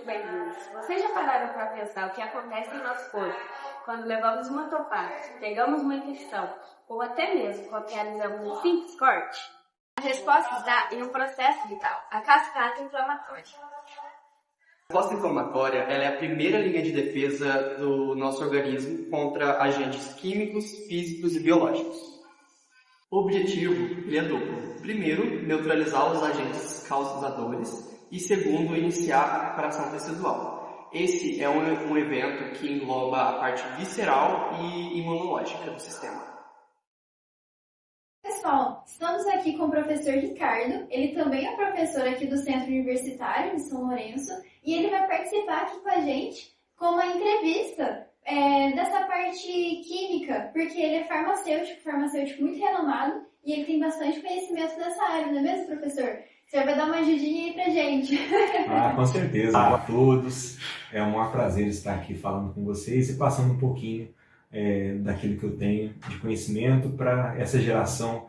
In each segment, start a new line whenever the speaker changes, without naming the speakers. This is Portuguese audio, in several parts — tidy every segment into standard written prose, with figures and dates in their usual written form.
bem-vindos. Vocês já pararam para pensar o que acontece em nosso corpo quando levamos uma topada, pegamos uma infecção ou até mesmo quando realizamos um simples corte? A resposta está em um processo vital, a cascata inflamatória.
A resposta inflamatória ela é a primeira linha de defesa do nosso organismo contra agentes químicos, físicos e biológicos. O objetivo ele é duplo. Primeiro, neutralizar os agentes causadores e segundo, iniciar a recuperação tecidual. Esse é um evento que engloba a parte visceral e imunológica do sistema.
Pessoal, estamos aqui com o professor Ricardo, ele também é professor aqui do Centro Universitário de São Lourenço e ele vai participar aqui com a gente com uma entrevista dessa parte química, porque ele é farmacêutico muito renomado e ele tem bastante conhecimento dessa área, não é mesmo, professor? O senhor vai dar uma ajudinha aí pra gente.
Com certeza. Olá a todos, é um maior prazer estar aqui falando com vocês e passando um pouquinho daquilo que eu tenho de conhecimento para essa geração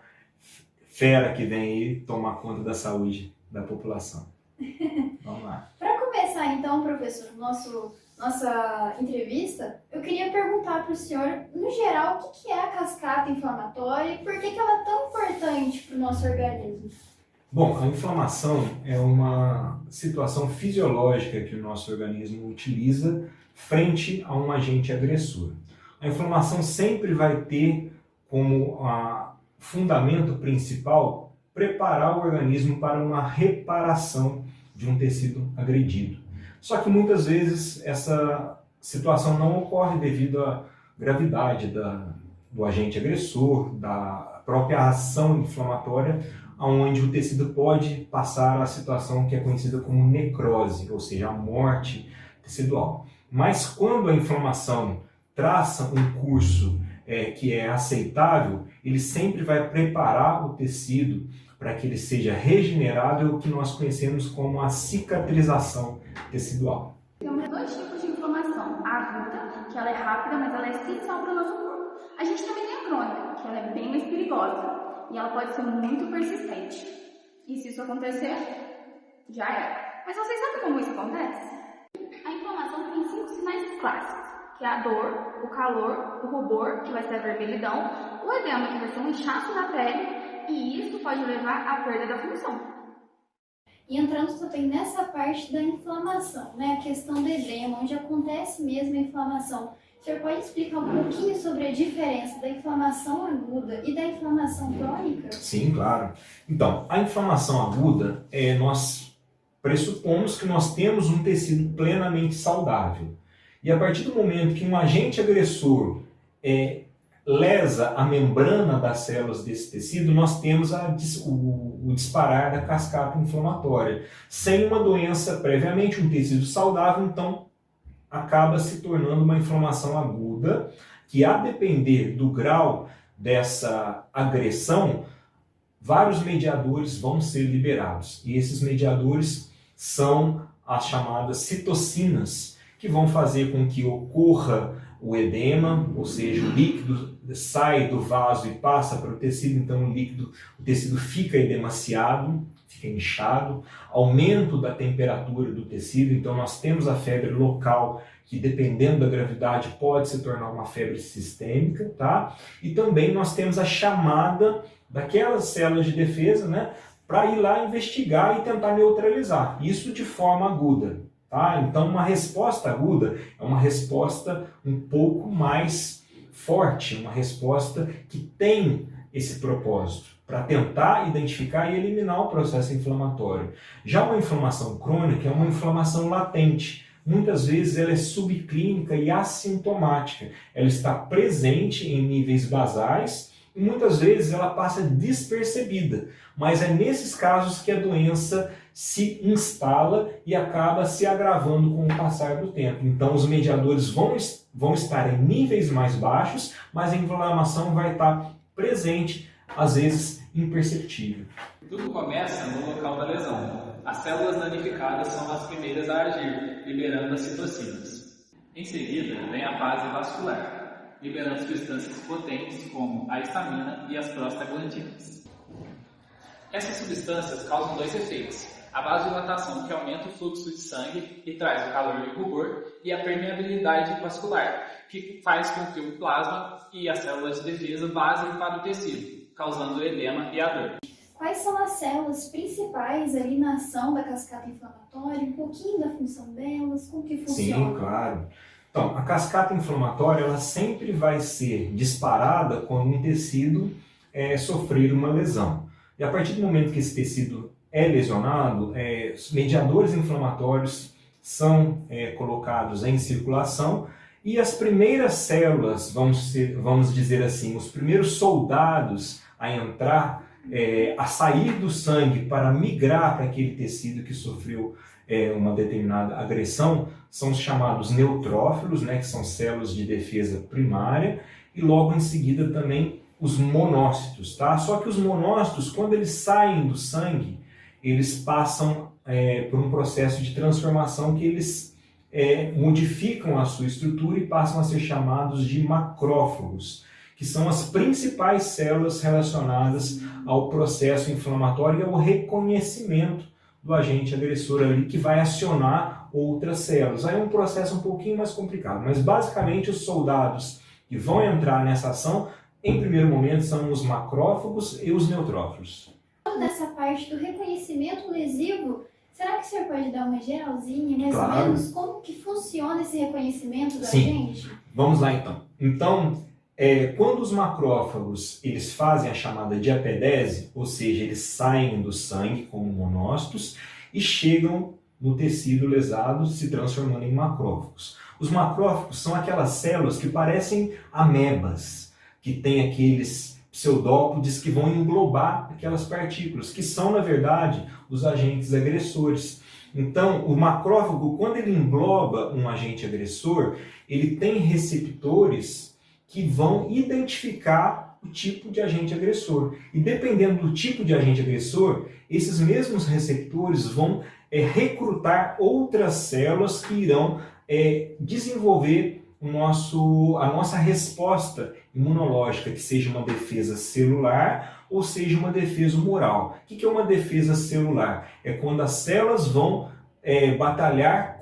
fera que vem aí tomar conta da saúde da população. Vamos lá.
Para começar então, professor, nossa entrevista, eu queria perguntar para o senhor, no geral, o que é a cascata inflamatória e por que ela é tão importante para o nosso organismo?
Bom, a inflamação é uma situação fisiológica que o nosso organismo utiliza frente a um agente agressor. A inflamação sempre vai ter como fundamento principal preparar o organismo para uma reparação de um tecido agredido. Só que muitas vezes essa situação não ocorre devido à gravidade do agente agressor, da própria ação inflamatória, onde o tecido pode passar a situação que é conhecida como necrose, ou seja, a morte tecidual. Mas quando a inflamação traça um curso que é aceitável, ele sempre vai preparar o tecido para que ele seja regenerado, é o que nós conhecemos como a cicatrização tecidual.
Temos dois tipos de inflamação. A aguda, que ela é rápida, mas ela é essencial para o nosso corpo. A gente também tem a crônica, que ela é bem mais perigosa e ela pode ser muito persistente. E se isso acontecer, já é. Mas vocês sabem como isso acontece? A inflamação tem 5 sinais clássicos, que é a dor, o calor, o rubor, que vai ser a vermelhidão, o edema, que vai ser um inchaço na pele, e isso pode levar à perda da função.
E entrando também nessa parte da inflamação, né, a questão do edema, onde acontece mesmo a inflamação, o senhor pode explicar um pouquinho sobre a diferença da inflamação aguda e da inflamação crônica?
Sim, claro. Então, a inflamação aguda, nós pressupomos que nós temos um tecido plenamente saudável. E a partir do momento que um agente agressor lesa a membrana das células desse tecido, nós temos o disparar da cascata inflamatória. Sem uma doença previamente, um tecido saudável, então acaba se tornando uma inflamação aguda, que a depender do grau dessa agressão, vários mediadores vão ser liberados. E esses mediadores são as chamadas citocinas, que vão fazer com que ocorra o edema, ou seja, o líquido sai do vaso e passa para o tecido, então o tecido fica edemaciado, fica inchado, aumento da temperatura do tecido, então nós temos a febre local, que dependendo da gravidade pode se tornar uma febre sistêmica, tá? E também nós temos a chamada daquelas células de defesa, né, para ir lá investigar e tentar neutralizar, isso de forma aguda. Tá? Então, uma resposta aguda é uma resposta um pouco mais forte, uma resposta que tem esse propósito, para tentar identificar e eliminar o processo inflamatório. Já uma inflamação crônica é uma inflamação latente. Muitas vezes ela é subclínica e assintomática. Ela está presente em níveis basais e muitas vezes ela passa despercebida. Mas é nesses casos que a doença se instala e acaba se agravando com o passar do tempo. Então os mediadores vão estar em níveis mais baixos, mas a inflamação vai estar presente, às vezes imperceptível.
Tudo começa no local da lesão. As células danificadas são as primeiras a agir, liberando as citocinas. Em seguida, vem a fase vascular, liberando substâncias potentes como a histamina e as prostaglandinas. Essas substâncias causam dois efeitos. A vasodilatação, que aumenta o fluxo de sangue e traz o calor e o rubor, e a permeabilidade vascular, que faz com que o plasma e as células de defesa vazem para o tecido, causando edema e a dor.
Quais são as células principais ali na ação da cascata inflamatória? Um pouquinho da função delas, como que funciona?
Sim, claro. Então, a cascata inflamatória ela sempre vai ser disparada quando um tecido sofrer uma lesão. E a partir do momento que esse tecido é lesionado, os mediadores inflamatórios são colocados em circulação e as primeiras células, vamos dizer assim, os primeiros soldados a entrar, a sair do sangue para migrar para aquele tecido que sofreu uma determinada agressão, são os chamados neutrófilos, né, que são células de defesa primária, e logo em seguida também os monócitos. Tá? Só que os monócitos, quando eles saem do sangue, eles passam por um processo de transformação que eles modificam a sua estrutura e passam a ser chamados de macrófagos, que são as principais células relacionadas ao processo inflamatório e ao reconhecimento do agente agressor ali, que vai acionar outras células. Aí é um processo um pouquinho mais complicado, mas basicamente os soldados que vão entrar nessa ação, em primeiro momento, são os macrófagos e os neutrófilos.
Dessa parte do reconhecimento lesivo, será que o senhor pode dar uma geralzinha, mais
Claro.
ou menos, como que funciona esse reconhecimento do
Sim.
agente?
Vamos lá então. Então, quando os macrófagos eles fazem a chamada diapedese, ou seja, eles saem do sangue como monócitos e chegam no tecido lesado, se transformando em macrófagos. Os macrófagos são aquelas células que parecem amebas, que têm aqueles pseudópodes que vão englobar aquelas partículas, que são, na verdade, os agentes agressores. Então, o macrófago, quando ele engloba um agente agressor, ele tem receptores que vão identificar o tipo de agente agressor. E dependendo do tipo de agente agressor, esses mesmos receptores vão recrutar outras células que irão desenvolver a nossa resposta imunológica, que seja uma defesa celular ou seja uma defesa humoral. O que é uma defesa celular? É quando as células vão batalhar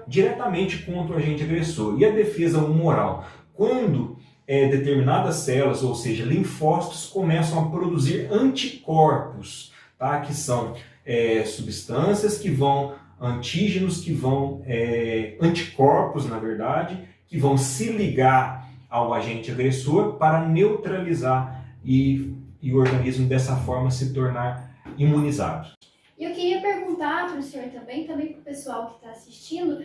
diretamente contra o agente agressor. E a defesa humoral? Quando determinadas células, ou seja, linfócitos, começam a produzir anticorpos, tá? Que são substâncias que vão, antígenos que vão, anticorpos, na verdade, que vão se ligar ao agente agressor para neutralizar e o organismo dessa forma se tornar imunizado.
E eu queria perguntar para o senhor também para o pessoal que está assistindo,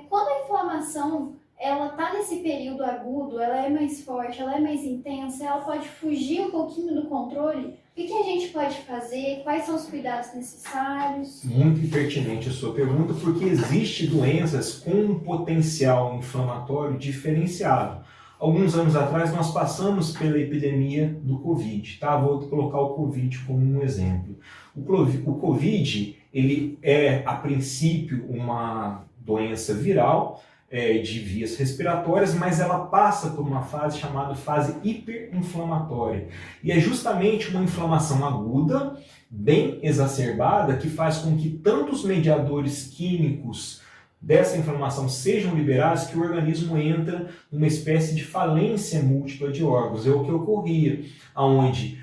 quando a inflamação ela está nesse período agudo, ela é mais forte, ela é mais intensa, ela pode fugir um pouquinho do controle, o que a gente pode fazer? Quais são os cuidados necessários?
Muito pertinente a sua pergunta, porque existem doenças com um potencial inflamatório diferenciado. Alguns anos atrás nós passamos pela epidemia do Covid, tá? Vou colocar o Covid como um exemplo. O Covid, ele é a princípio uma doença viral, de vias respiratórias, mas ela passa por uma fase chamada fase hiperinflamatória. E é justamente uma inflamação aguda, bem exacerbada, que faz com que tantos mediadores químicos dessa inflamação sejam liberados que o organismo entra numa espécie de falência múltipla de órgãos. É o que ocorria, onde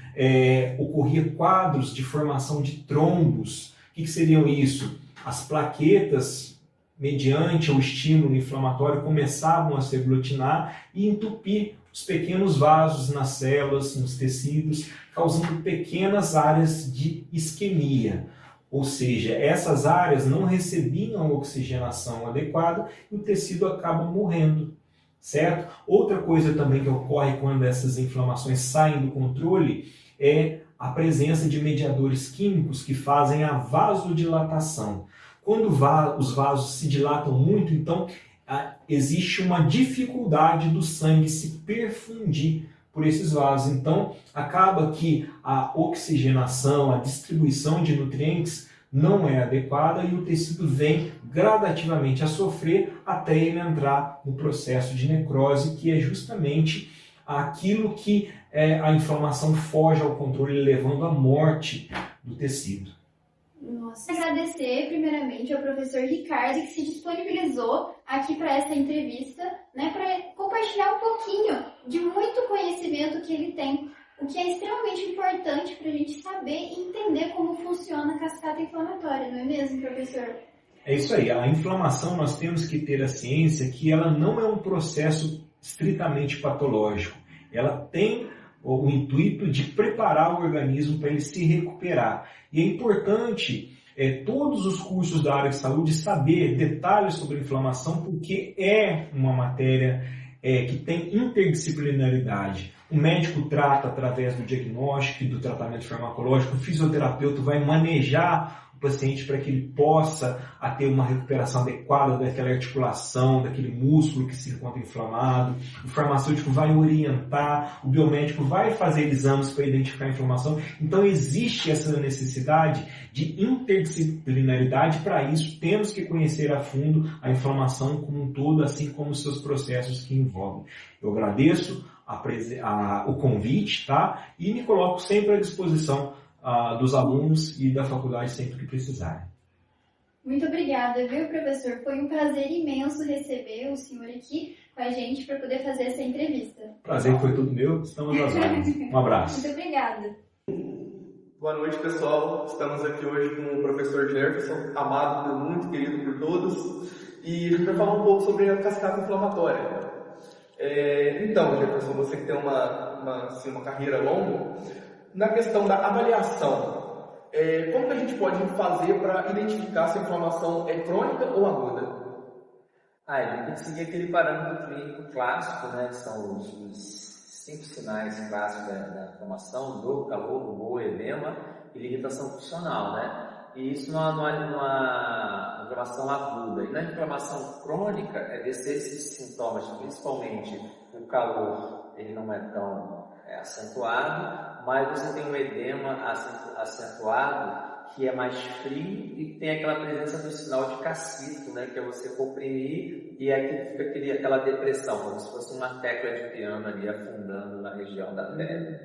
ocorria quadros de formação de trombos. O que seriam isso? As plaquetas, mediante o estímulo inflamatório, começavam a se aglutinar e entupir os pequenos vasos nas células, nos tecidos, causando pequenas áreas de isquemia. Ou seja, essas áreas não recebiam oxigenação adequada e o tecido acaba morrendo, certo? Outra coisa também que ocorre quando essas inflamações saem do controle é a presença de mediadores químicos que fazem a vasodilatação. Quando os vasos se dilatam muito, então existe uma dificuldade do sangue se perfundir por esses vasos. Então, acaba que a oxigenação, a distribuição de nutrientes não é adequada e o tecido vem gradativamente a sofrer até ele entrar no processo de necrose, que é justamente aquilo que a inflamação foge ao controle, levando à morte do tecido.
Nossa. Agradecer primeiramente ao professor Ricardo que se disponibilizou aqui para essa entrevista, né, para compartilhar um pouquinho de muito conhecimento que ele tem, o que é extremamente importante para a gente saber e entender como funciona a cascata inflamatória, não é mesmo, professor?
É isso aí. A inflamação, nós temos que ter a ciência que ela não é um processo estritamente patológico. Ela tem o intuito de preparar o organismo para ele se recuperar. E é importante todos os cursos da área de saúde saber detalhes sobre inflamação, porque é uma matéria que tem interdisciplinaridade. O médico trata através do diagnóstico e do tratamento farmacológico, o fisioterapeuta vai manejar o paciente para que ele possa ter uma recuperação adequada daquela articulação, daquele músculo que se encontra inflamado. O farmacêutico vai orientar, o biomédico vai fazer exames para identificar a inflamação. Então existe essa necessidade de interdisciplinaridade. Para isso temos que conhecer a fundo a inflamação como um todo, assim como os seus processos que envolvem. Eu agradeço o convite, tá? E me coloco sempre à disposição dos alunos e da faculdade sempre que precisarem.
Muito obrigada, viu, professor? Foi um prazer imenso receber o senhor aqui com a gente para poder fazer essa entrevista.
Prazer foi todo meu, estamos às ordens. Um abraço.
Muito obrigada.
Boa noite, pessoal. Estamos aqui hoje com o professor Jefferson, amado por muito, querido por todos. E a gente vai falar um pouco sobre a cascata inflamatória. Então, Jefferson, você que tem uma carreira longa, na questão da avaliação, como que a gente pode fazer para identificar se a inflamação é crônica ou aguda?
Ele tem que seguir aquele parâmetro clínico clássico, né? São os 5 sinais clássicos da inflamação: dor, calor, rubor, edema e irritação funcional, né? E isso numa inflamação aguda. E na inflamação crônica, é ver se esses sintomas, principalmente o calor, ele não é tão acentuado, mas você tem um edema acentuado que é mais frio e tem aquela presença do sinal de cacito, né, que é você comprimir e aqui fica aquela depressão, como se fosse uma tecla de piano ali afundando na região da pele.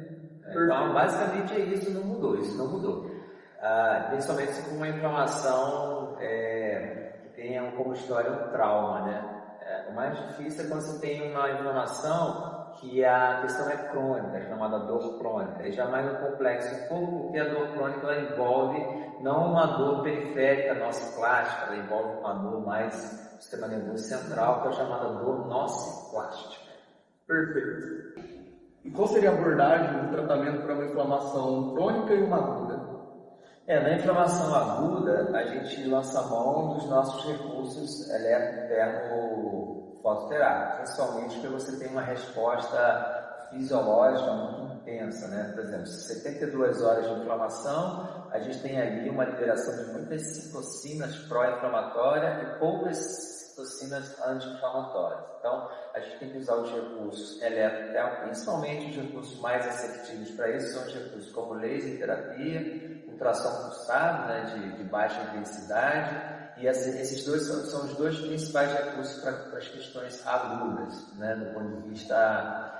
Então, basicamente é isso, isso não mudou. Principalmente se for uma inflamação que tenha como história um trauma, né? O mais difícil é quando você tem uma inflamação que a questão é crônica, chamada dor crônica, e jamais no complexo do corpo, porque a dor crônica ela envolve não uma dor periférica nociplática, ela envolve uma dor mais do sistema nervoso central, que é a chamada dor nociplástica.
Perfeito. E qual seria a abordagem do tratamento para uma inflamação crônica e uma aguda?
Na inflamação aguda, a gente lança mão dos nossos recursos eletrotermofototerápicos, principalmente porque você tem uma resposta fisiológica muito intensa, né? Por exemplo, 72 horas de inflamação, a gente tem ali uma liberação de muitas citocinas pró-inflamatórias e poucas citocinas anti-inflamatórias. Então, a gente tem que usar os recursos eletroterapia, principalmente os recursos mais assertivos para isso são os recursos como laser terapia, ultrassom pulsado, né, de baixa intensidade, e esses dois são os dois principais recursos para as questões agudas, né, do ponto de vista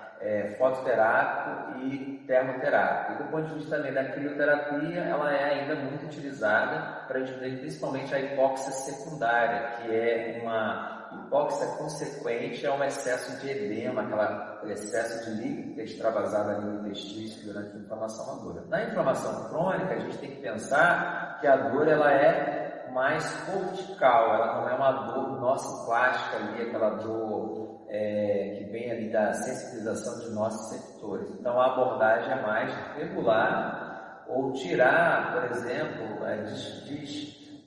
fototerápico e termoterápico. E do ponto de vista também da crioterapia, ela é ainda muito utilizada para diminuir principalmente a hipóxia secundária, que é uma hipóxia consequente a um excesso de edema, aquele excesso de líquido que é extravasado ali no intestino durante a inflamação aguda. Na inflamação crônica, a gente tem que pensar que a dor ela é mais cortical, ela não é uma dor nociplástica ali, aquela dor que vem ali da sensibilização de nossos receptores. Então a abordagem é mais regular ou tirar, por exemplo,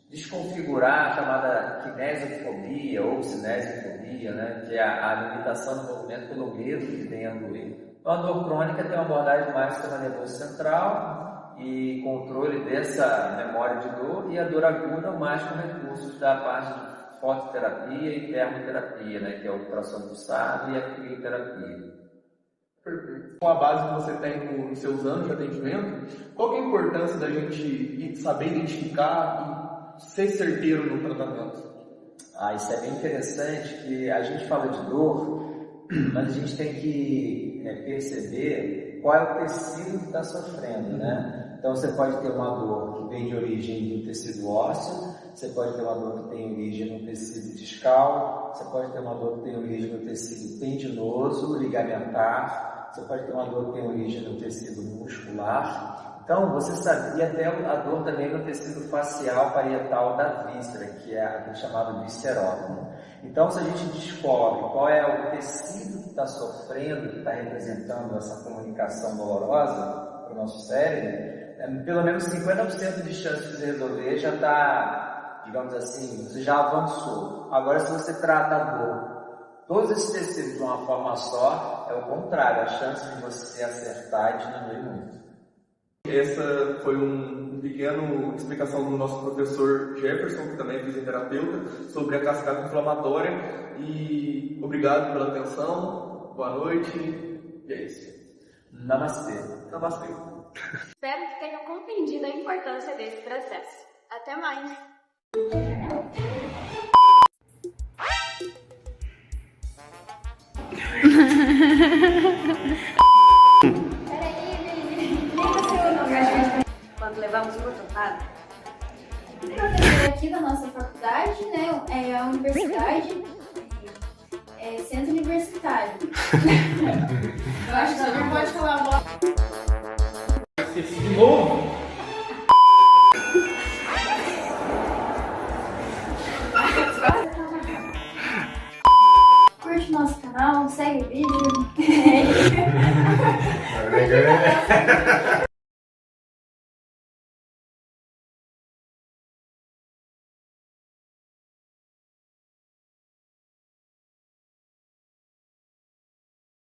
desconfigurar a chamada kinesiofobia ou cinesiofobia, né, que é a limitação do movimento pelo medo que tem a doer. Então a dor crônica tem uma abordagem mais do sistema nervoso central e controle dessa memória de dor, e a dor aguda mais com recursos da parte de fototerapia e termoterapia, né, que é o ultrassom pulsado e a crioterapia.
Perfeito. Com a base que você tem nos seus anos de atendimento, qual que é a importância da gente saber identificar e ser certeiro no tratamento?
Isso é bem interessante, que a gente fala de dor, mas a gente tem que perceber qual é o tecido que está sofrendo, né? Então você pode ter uma dor que vem de origem do tecido ósseo, você pode ter uma dor que tem origem no tecido discal, você pode ter uma dor que tem origem no tecido tendinoso, ligamentar, você pode ter uma dor que tem origem no tecido muscular. Então você sabia até a dor também no tecido facial parietal da víscera, que é aquele chamado viscerótomo. Então se a gente descobre qual é o tecido que está sofrendo, que está representando essa comunicação dolorosa para o nosso cérebro, pelo menos 50% de chance de resolver já está, digamos assim, você já avançou. Agora, se você trata a dor, todos esses tecidos de uma forma só, é o contrário, a chance de você acertar diminui muito.
Essa foi uma pequena explicação do nosso professor Jefferson, que também é fisioterapeuta, sobre a cascata inflamatória. E obrigado pela atenção, boa noite, e é isso.
Namastê.
Namastê.
Espero que tenham compreendido a importância desse processo. Até mais! Quando levamos uma topada,
professor aqui da nossa faculdade, né? É a universidade, é centro universitário.
Eu acho que você não pode falar a bola.
De novo?
Curte nosso canal, segue o vídeo.